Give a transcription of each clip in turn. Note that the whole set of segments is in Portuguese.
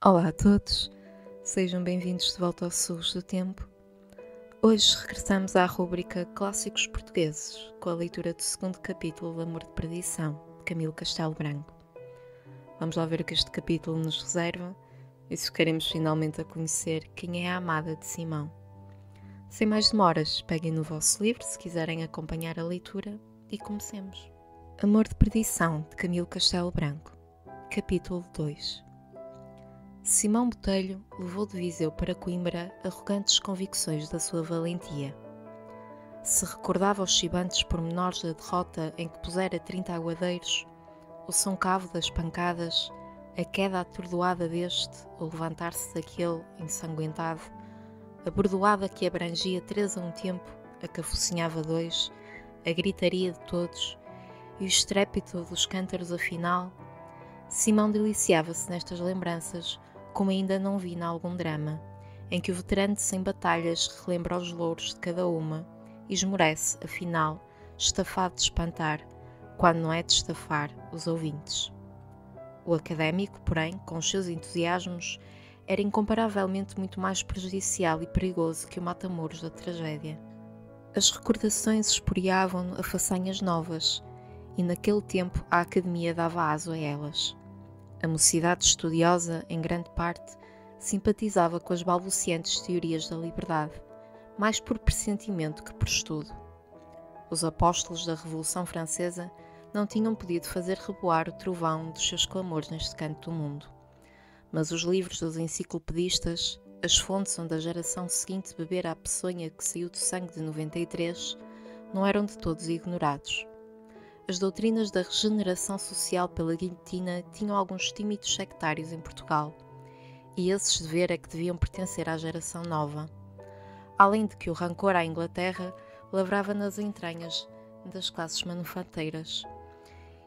Olá a todos, sejam bem-vindos de volta ao Sussurros do Tempo. Hoje regressamos à rúbrica Clássicos Portugueses, com a leitura do segundo capítulo do Amor de Perdição, de Camilo Castelo Branco. Vamos lá ver o que este capítulo nos reserva e se ficaremos finalmente a conhecer quem é a amada de Simão. Sem mais demoras, peguem no vosso livro se quiserem acompanhar a leitura e comecemos. Amor de Perdição, de Camilo Castelo Branco, capítulo 2. Simão Botelho levou de Viseu para Coimbra arrogantes convicções da sua valentia. Se recordava os chibantes pormenores da derrota em que pusera 30 aguadeiros, o soncavo das pancadas, a queda atordoada deste, o levantar-se daquele ensanguentado, a bordoada que abrangia 3 a um tempo, a que afocinhava 2, a gritaria de todos e o estrépito dos cântaros afinal, Simão deliciava-se nestas lembranças, como ainda não vi em algum drama, em que o veterano de 100 batalhas relembra os louros de cada uma e esmorece, afinal, estafado de espantar, quando não é de estafar, os ouvintes. O académico, porém, com os seus entusiasmos, era incomparavelmente muito mais prejudicial e perigoso que o matamoros da tragédia. As recordações esporeavam-no a façanhas novas, e naquele tempo a academia dava aso a elas. A mocidade estudiosa, em grande parte, simpatizava com as balbuciantes teorias da liberdade, mais por pressentimento que por estudo. Os apóstolos da Revolução Francesa não tinham podido fazer reboar o trovão dos seus clamores neste canto do mundo. Mas os livros dos enciclopedistas, as fontes onde a geração seguinte bebera a peçonha que saiu do sangue de 93, não eram de todos ignorados. As doutrinas da regeneração social pela guilhotina tinham alguns tímidos sectários em Portugal, e esses de ver é que deviam pertencer à geração nova. Além de que o rancor à Inglaterra lavrava nas entranhas das classes manufateiras,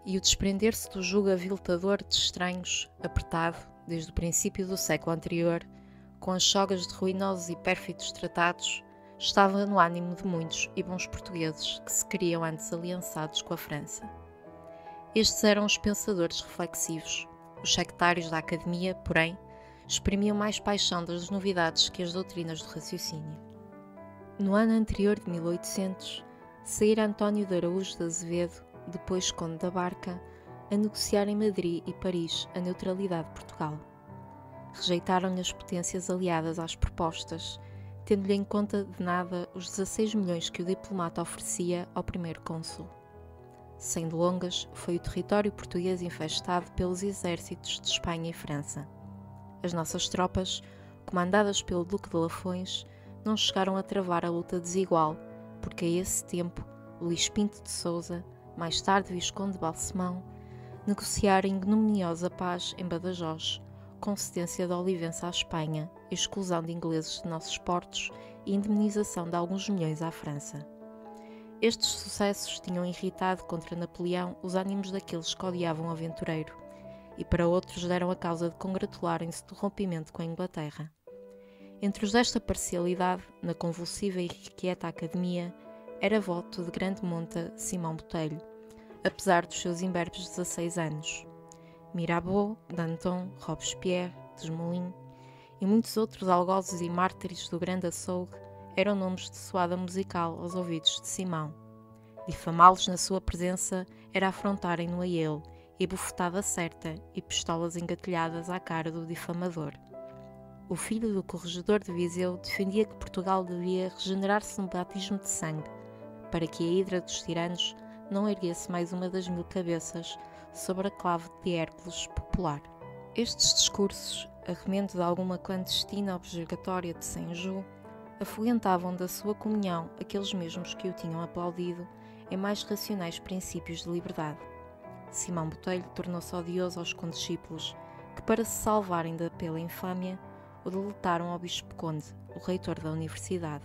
e o desprender-se do jugo aviltador de estranhos, apertado, desde o princípio do século anterior, com as sogas de ruinosos e pérfidos tratados, estava no ânimo de muitos e bons portugueses que se queriam antes aliançados com a França. Estes eram os pensadores reflexivos. Os sectários da academia, porém, exprimiam mais paixão das novidades que as doutrinas do raciocínio. No ano anterior de 1800, saíra António de Araújo de Azevedo, depois Conde da Barca, a negociar em Madrid e Paris a neutralidade de Portugal. Rejeitaram-lhe as potências aliadas às propostas, tendo-lhe em conta de nada os 16 milhões que o diplomata oferecia ao primeiro cônsul. Sem delongas, foi o território português infestado pelos exércitos de Espanha e França. As nossas tropas, comandadas pelo Duque de Lafões, não chegaram a travar a luta desigual, porque a esse tempo Luís Pinto de Sousa, mais tarde Visconde de Balsemão, negociara ignominiosa paz em Badajoz, concedência de Olivença à Espanha, exclusão de ingleses de nossos portos e indemnização de alguns milhões à França. Estes sucessos tinham irritado contra Napoleão os ânimos daqueles que odiavam o aventureiro, e para outros deram a causa de congratularem-se do rompimento com a Inglaterra. Entre os desta parcialidade, na convulsiva e irrequieta academia, era voto de grande monta Simão Botelho, apesar dos seus imberbes 16 anos. Mirabeau, Danton, Robespierre, Desmoulins e muitos outros algozes e mártires do grande açougue eram nomes de soada musical aos ouvidos de Simão. Difamá-los na sua presença era afrontarem-no a ele, e bufetada certa e pistolas engatilhadas à cara do difamador. O filho do corregedor de Viseu defendia que Portugal devia regenerar-se num batismo de sangue, para que a hidra dos tiranos não erguesse mais uma das 1000 cabeças sobre a clave de Hércules popular. Estes discursos, a remendo de alguma clandestina objurgatória de Saint-Just, afugentavam da sua comunhão aqueles mesmos que o tinham aplaudido em mais racionais princípios de liberdade. Simão Botelho tornou-se odioso aos condiscípulos, que, para se salvarem pela infâmia, o deletaram ao Bispo Conde, o reitor da universidade.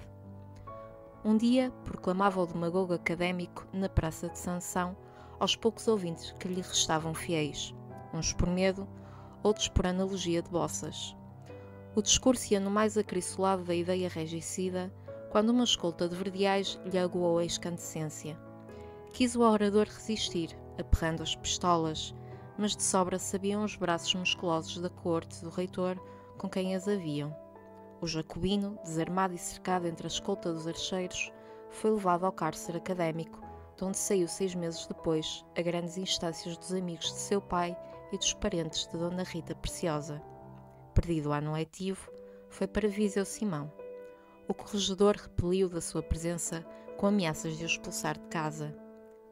Um dia, proclamava o demagogo académico na Praça de Sansão aos poucos ouvintes que lhe restavam fiéis, uns por medo, outros por analogia de boças. O discurso ia no mais acrisolado da ideia regicida, quando uma escolta de verdeais lhe aguou a escandescência. Quis o orador resistir, aperrando as pistolas, mas de sobra sabiam os braços musculosos da coorte do reitor com quem as haviam. O jacobino, desarmado e cercado entre a escolta dos archeiros, foi levado ao cárcere académico, de onde saiu 6 meses depois, a grandes instâncias dos amigos de seu pai e dos parentes de Dona Rita Preciosa. Perdido o ano letivo, foi para Viseu Simão. O corregedor repeliu da sua presença com ameaças de o expulsar de casa.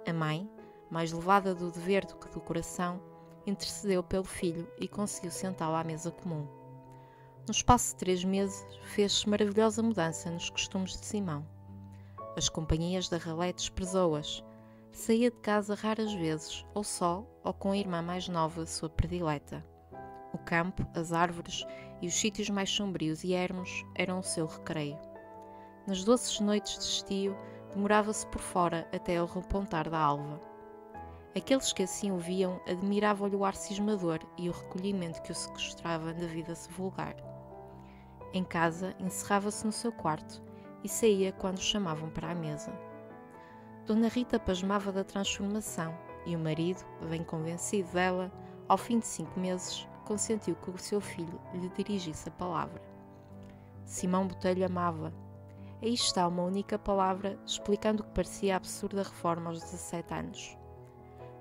A mãe, mais levada do dever do que do coração, intercedeu pelo filho e conseguiu sentá-lo à mesa comum. No espaço de 3 meses, fez-se maravilhosa mudança nos costumes de Simão. As companhias da ralé desprezou-as. Saía de casa raras vezes, ou só, ou com a irmã mais nova, sua predileta. O campo, as árvores e os sítios mais sombrios e ermos eram o seu recreio. Nas doces noites de estio, demorava-se por fora até ao repontar da alva. Aqueles que assim o viam admiravam-lhe o ar cismador e o recolhimento que o sequestrava da vida vulgar. Em casa, encerrava-se no seu quarto e saía quando o chamavam para a mesa. Dona Rita pasmava da transformação e o marido, bem convencido dela, ao fim de 5 meses, consentiu que o seu filho lhe dirigisse a palavra. Simão Botelho amava. Aí está uma única palavra explicando o que parecia absurda reforma aos 17 anos.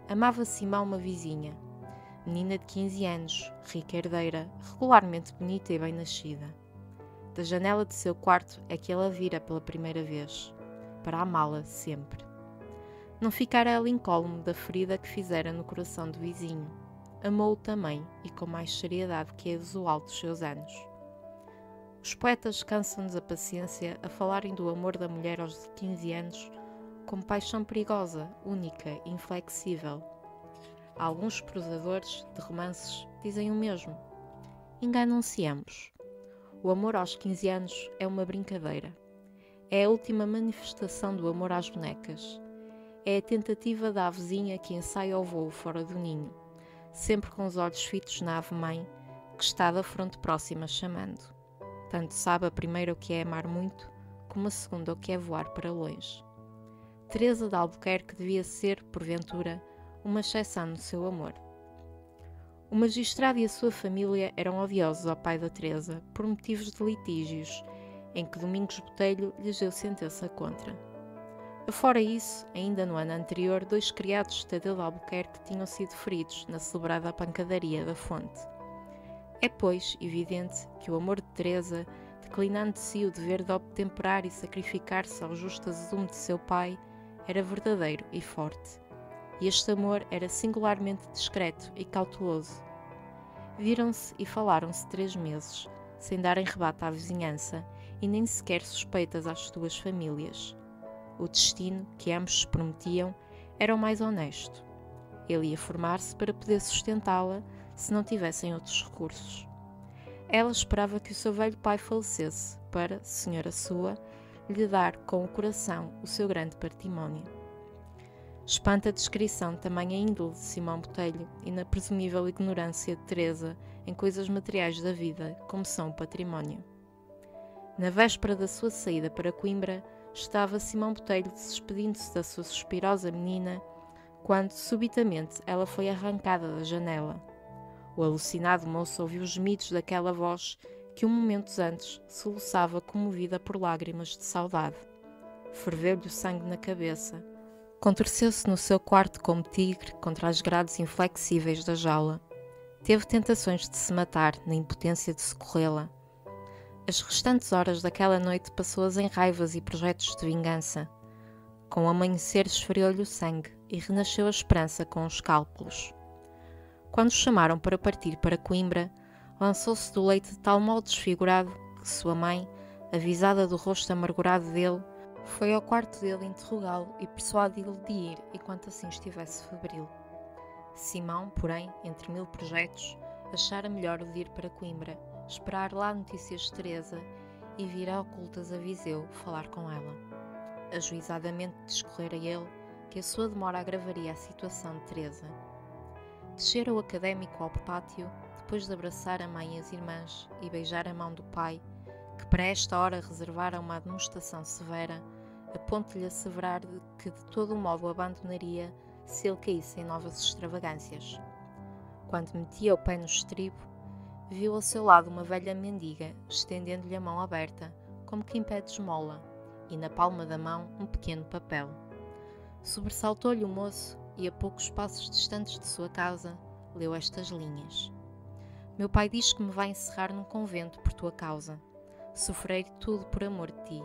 Amava Simão uma vizinha, menina de 15 anos, rica herdeira, regularmente bonita e bem nascida. Da janela de seu quarto é que ela vira pela primeira vez, para amá-la sempre. Não ficara ela incólume da ferida que fizera no coração do vizinho. Amou-o também e com mais seriedade que a usual dos seus anos. Os poetas cansam-nos a paciência a falarem do amor da mulher aos 15 anos como paixão perigosa, única e inflexível. Alguns prosadores de romances dizem o mesmo. Enganam-se ambos. O amor aos 15 anos é uma brincadeira. É a última manifestação do amor às bonecas. É a tentativa da avezinha que ensaia o voo fora do ninho, sempre com os olhos fitos na ave-mãe, que está da fronte próxima chamando. Tanto sabe a primeira o que é amar muito, como a segunda o que é voar para longe. Teresa de Albuquerque devia ser, porventura, uma exceção no seu amor. O magistrado e a sua família eram odiosos ao pai da Teresa por motivos de litígios, em que Domingos Botelho lhes deu sentença contra. Afora isso, ainda no ano anterior, 2 criados de Tadeu de Albuquerque tinham sido feridos na celebrada pancadaria da Fonte. É, pois, evidente que o amor de Teresa, declinando de si o dever de obtemperar e sacrificar-se ao justo azedume de seu pai, era verdadeiro e forte. E este amor era singularmente discreto e cauteloso. Viram-se e falaram-se 3 meses, sem darem rebate à vizinhança e nem sequer suspeitas às 2 famílias. O destino, que ambos se prometiam, era o mais honesto. Ele ia formar-se para poder sustentá-la se não tivessem outros recursos. Ela esperava que o seu velho pai falecesse para, senhora sua, lhe dar com o coração o seu grande património. Espanta a descrição de tamanha índole de Simão Botelho e na presumível ignorância de Teresa em coisas materiais da vida, como são o património. Na véspera da sua saída para Coimbra, estava Simão Botelho despedindo-se da sua suspirosa menina, quando, subitamente, ela foi arrancada da janela. O alucinado moço ouviu os gemidos daquela voz que momentos antes soluçava comovida por lágrimas de saudade. Ferveu-lhe o sangue na cabeça. Contorceu-se no seu quarto como tigre contra as grades inflexíveis da jaula. Teve tentações de se matar na impotência de socorrê-la. As restantes horas daquela noite passou-as em raivas e projetos de vingança. Com o amanhecer esfriou-lhe o sangue e renasceu a esperança com os cálculos. Quando o chamaram para partir para Coimbra, lançou-se do leito de tal modo desfigurado que sua mãe, avisada do rosto amargurado dele, foi ao quarto dele interrogá-lo e persuadi-lo de ir enquanto assim estivesse febril. Simão, porém, entre 1000 projetos, achara melhor o de ir para Coimbra, esperar lá notícias de Teresa e vir a ocultas a Viseu falar com ela. Ajuizadamente discorrera ele que a sua demora agravaria a situação de Teresa. Descera o académico ao pátio, depois de abraçar a mãe e as irmãs e beijar a mão do pai, que para esta hora reservara uma admoestação severa, a ponto de lhe asseverar que de todo o modo o abandonaria se ele caísse em novas extravagâncias. Quando metia o pé no estribo, viu ao seu lado uma velha mendiga, estendendo-lhe a mão aberta, como quem pede esmola, e na palma da mão um pequeno papel. Sobressaltou-lhe o moço e, a poucos passos distantes de sua casa, leu estas linhas: Meu pai diz que me vai encerrar num convento por tua causa. Sofrei tudo por amor de ti.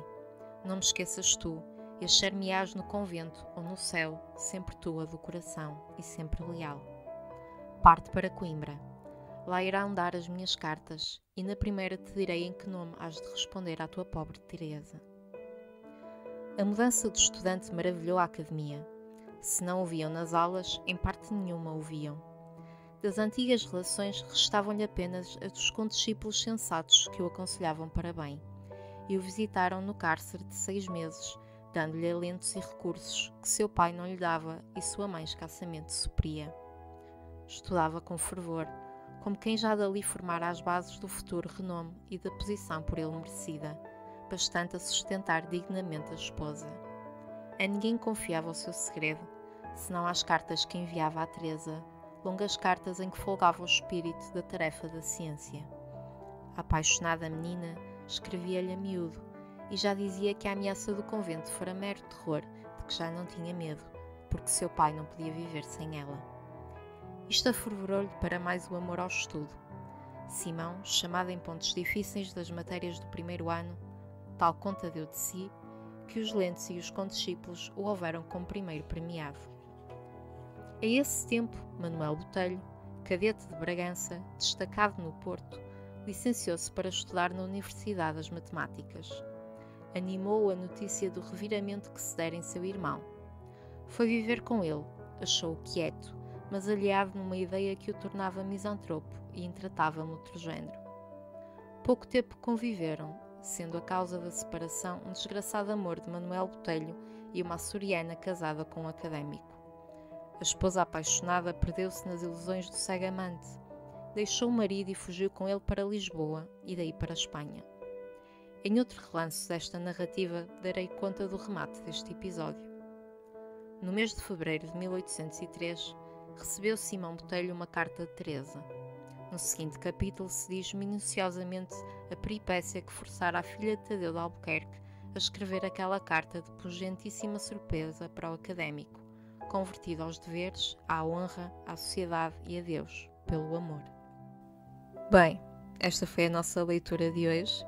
Não me esqueças tu, e achar-me-ás no convento ou no céu, sempre tua do coração e sempre leal. Parte para Coimbra. Lá irão dar as minhas cartas, e na primeira te direi em que nome has de responder à tua pobre Teresa. A mudança do estudante maravilhou a academia. Se não o viam nas aulas, em parte nenhuma o viam. Das antigas relações restavam-lhe apenas as dos condiscípulos sensatos que o aconselhavam para bem, e o visitaram no cárcere de 6 meses, dando-lhe alentos e recursos que seu pai não lhe dava e sua mãe escassamente supria. Estudava com fervor, como quem já dali formara as bases do futuro renome e da posição por ele merecida, bastante a sustentar dignamente a esposa. A ninguém confiava o seu segredo, senão às cartas que enviava à Teresa, longas cartas em que folgava o espírito da tarefa da ciência. A apaixonada menina escrevia-lhe a miúdo e já dizia que a ameaça do convento fora mero terror, de que já não tinha medo, porque seu pai não podia viver sem ela. Isto afervorou-lhe para mais o amor ao estudo. Simão, chamado em pontos difíceis das matérias do primeiro ano, tal conta deu de si, que os lentes e os condiscípulos o houveram como primeiro premiado. A esse tempo, Manuel Botelho, cadete de Bragança, destacado no Porto, licenciou-se para estudar na Universidade das Matemáticas. Animou-o a notícia do reviramento que se dera em seu irmão. Foi viver com ele, achou-o quieto, mas aliado numa ideia que o tornava misantropo e intratável noutro género. Pouco tempo conviveram, sendo a causa da separação um desgraçado amor de Manuel Botelho e uma açoriana casada com um académico. A esposa apaixonada perdeu-se nas ilusões do cego amante, deixou o marido e fugiu com ele para Lisboa e daí para a Espanha. Em outro relance desta narrativa darei conta do remate deste episódio. No mês de fevereiro de 1803, recebeu Simão Botelho uma carta de Teresa. No seguinte capítulo se diz minuciosamente a peripécia que forçara a filha de Tadeu de Albuquerque a escrever aquela carta de pugentíssima surpresa para o académico, convertido aos deveres, à honra, à sociedade e a Deus, pelo amor. Bem, esta foi a nossa leitura de hoje.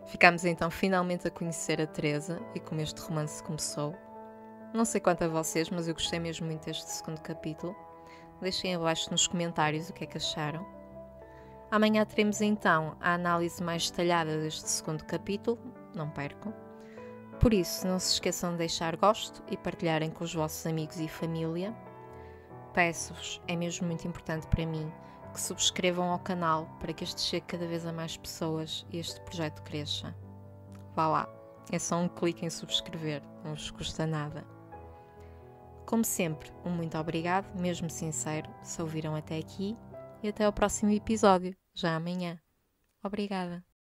Ficámos então finalmente a conhecer a Teresa e como este romance começou. Não sei quanto a vocês, mas eu gostei mesmo muito deste segundo capítulo. Deixem abaixo nos comentários o que é que acharam. Amanhã teremos então a análise mais detalhada deste segundo capítulo, não percam. Por isso, não se esqueçam de deixar gosto e partilharem com os vossos amigos e família. Peço-vos, é mesmo muito importante para mim, que subscrevam ao canal para que este chegue cada vez a mais pessoas e este projeto cresça. Vá lá, é só um clique em subscrever, não vos custa nada. Como sempre, um muito obrigado, mesmo sincero, se ouviram até aqui, e até ao próximo episódio, já amanhã. Obrigada.